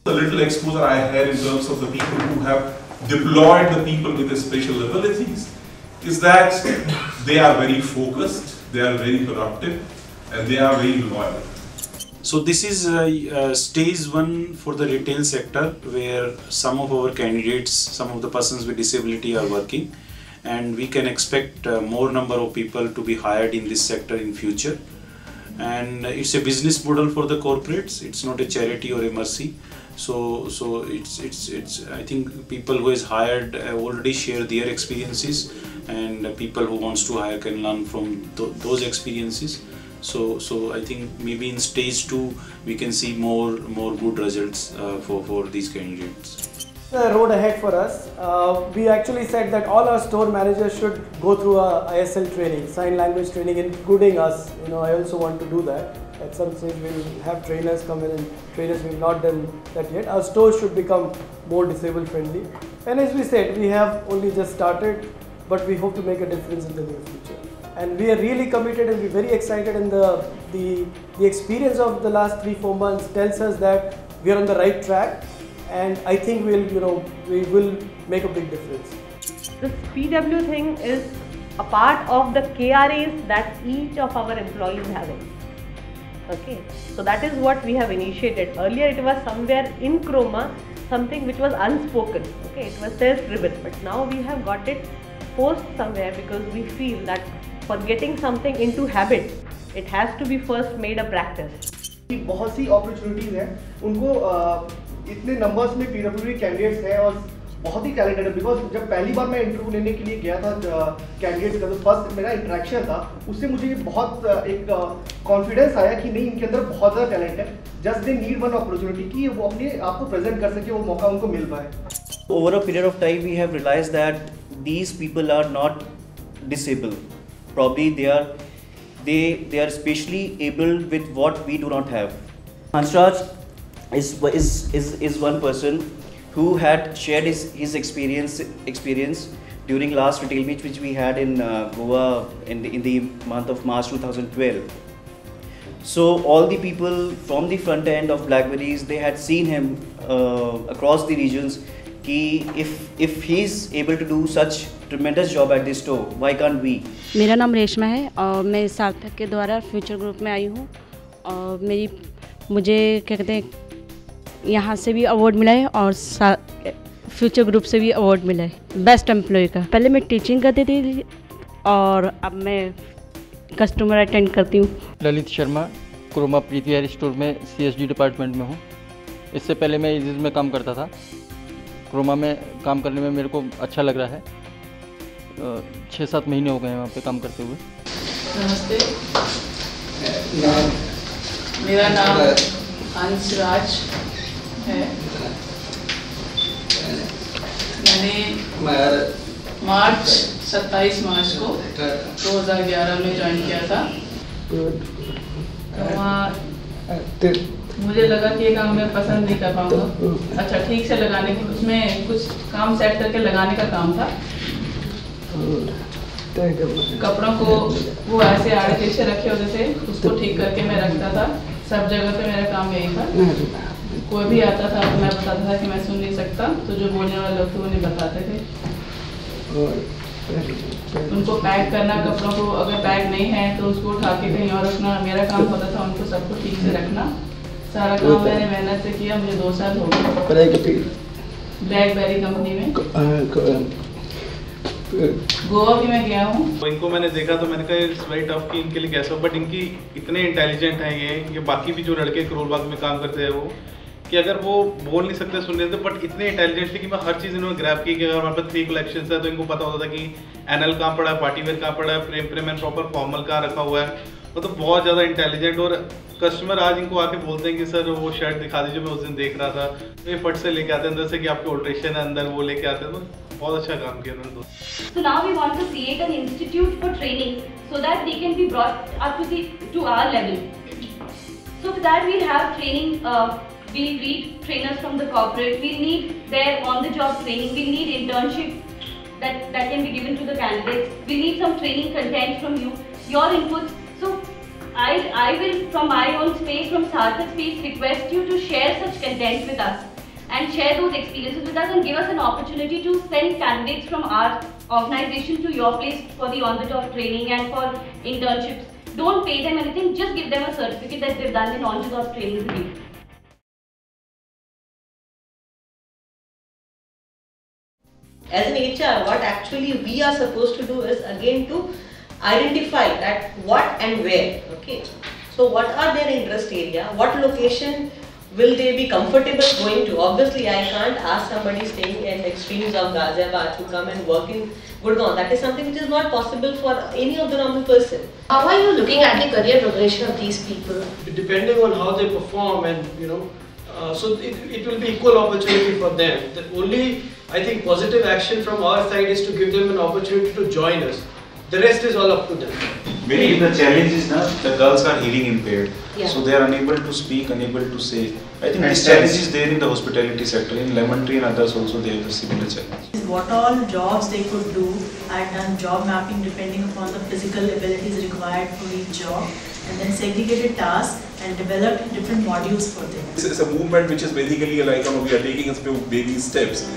The little exposure I had in terms of the people who have deployed the people with the special abilities is that they are very focused, they are very productive, and they are very loyal. So this is stage one for the retail sector, where some of our candidates, some of the persons with disability are working, and we can expect more number of people to be hired in this sector in future. And it's a business model for the corporates. It's not a charity or a mercy. So it's I think people who is hired already share their experiences, and people who wants to hire can learn from those experiences. So I think maybe in stage 2 we can see more good results for these candidates. The road ahead for us. We actually said that all our store managers should go through a ISL training, sign language training, including us. I also want to do that. At some stage we'll have trainers come in and trainers. We've not done that yet. Our stores should become more disabled friendly. And as we said, we have only just started, but we hope to make a difference in the near future. And we are really committed, and we're very excited, and the experience of the last 3-4 months tells us that we are on the right track, and I think we will make a big difference. This PW thing is a part of the KRAs that each of our employees having. Okay, so that is what we have initiated. Earlier it was somewhere in Croma, something which was unspoken. Okay, it was self-driven, but now we have got it forced somewhere, because we feel that for getting something into habit, it has to be first made a practice. बहुत सी opportunities हैं, उनको इतने numbers में PWD candidates हैं और बहुत ही talented है। Because जब पहली बार मैं इंटरव्यू लेने के लिए गया था कैंडिडेट्स का, तो फर्स्ट मेरा इंटरेक्शन था, उससे मुझे बहुत एक कॉन्फिडेंस आया कि नहीं, इनके अंदर बहुत ज़्यादा टैलेंट है। Just they need one opportunity कि वो अपने आप को प्रेजेंट कर सके, वो मौका उनको मिल पाए। Over a period of time, we have realized that these people are not disabled. Probably they are specially able with what we do not have. Hansraj is one person who had shared his experience during last retail meet which we had in Goa in the month of March 2012. So all the people from the front end of Blackberries, they had seen him across the regions. कि if he is able to do such tremendous job at this store, why can't we? मेरा नाम रेशमा है और मैं सार्थक के द्वारा future group में आई हूँ, और मुझे क्या कहते हैं, यहाँ से भी अवार्ड मिला है और फ्यूचर ग्रुप से भी अवार्ड मिला है बेस्ट एम्प्लॉय का। पहले मैं टीचिंग करती थी और अब मैं कस्टमर अटेंड करती हूँ। ललित शर्मा, क्रोमा प्रीति हेयर स्टोर में CSD डिपार्टमेंट में हूँ। इससे पहले मैं इजिज में काम करता था। क्रोमा में काम करने में मेरे को अच्छा लग रहा है। 6-7 महीने हो गए हैं वहाँ पे काम करते हुए। नमस्ते, मेरा नाम हंसराज है। मैंने 27 मार्च को 2011 में ज्वाइन किया था। तो वहाँ मुझे लगा कि ये काम मैं पसंद नहीं कर पाऊँगा। अच्छा, ठीक से लगाने की, उसमें कुछ काम सेट करके लगाने का काम था। कपड़ों को वो ऐसे आड़े पीछे रखे होते थे, उसको ठीक करके मैं रखता था। सब जगह पे मेरा काम यही था। कोई भी आता था तो मैं बताता था कि मैं सुन नहीं सकता, तो जो बोलने वाले लोग थे वो नहीं बताते थे। उनको पैक करना, कपड़ों को अगर पैक नहीं है तो उसको उठा के कहीं और रखना मेरा काम होता था। उनको सबको ठीक से रखना, सारा काम मैंने मेहनत से किया। मुझे 2 साल हो गए ब्लैकबेरी कंपनी में। गोवा भी मैं गया हूँ। तो इनको मैंने देखा तो मैंने कहा इट्स वेरी टफ कि इनके लिए कैसे हो, बट इनकी इतने इंटेलिजेंट हैं ये बाकी भी जो लड़के करोल बाग में काम करते हैं वो, कि अगर वो बोल नहीं सकते, सुन नहीं सकते, बट इतने इंटेलिजेंट थे कि मैं हर चीज़ इन्होंने ग्रैब की। कि अगर हमारे पास 3 कलेक्शन है तो इनको पता होता था कि एनएल कहाँ पड़ा है, पार्टी वेयर कहाँ पड़ा है, फ्रेम एंड प्रॉपर फॉर्मल कहाँ रखा हुआ है। मतलब बहुत ज़्यादा इंटेलिजेंट। और कस्टमर आज इनको आके बोलते हैं कि सर वो शर्ट दिखा दीजिए, मैं उस दिन देख रहा था। तो ये फट से लेके आते हैं अंदर से कि आपके ऑल्ट्रेशन है अंदर, वो लेके आते हैं। तो बहुत अच्छा काम किया उन्होंने। So now we want to create an institute for training so that they can be brought up to our level. So for that we'll have training. We'll need trainers from the corporate. We'll need their on-the-job training. We'll need internship that can be given to the candidates. We need some training content from you, your inputs. So I will, from my own space, from Sarthak space, request you to share such content with us. and share those experiences with us and give us an opportunity to send candidates from our organization to your place for the on-the-job training and for internships. Don't pay them anything, just give them a certificate that they've done an on-the-job training with you. As an HR, what actually we are supposed to do is again to identify that what and where, okay. So what are their interest area, what location will they be comfortable going to? Obviously, I can't ask somebody staying in extremes of Ghaziabad to come and work in Gurgaon. That is something which is not possible for any of the normal person. How are you looking at the career progression of these people? Depending on how they perform, and so it will be equal opportunity for them. The only, I think, positive action from our side is to give them an opportunity to join us. The rest is all up to them. Maybe the challenge is now the girls are hearing impaired, yeah. So they are unable to speak, unable to say. I think this challenge is there in the hospitality sector, in Lemon Tree and others also they have a similar challenge. What all jobs they could do. I had done job mapping depending upon the physical abilities required for each job, and then segregated tasks and developed different modules for them. This is a movement which is basically like we are taking a few baby steps.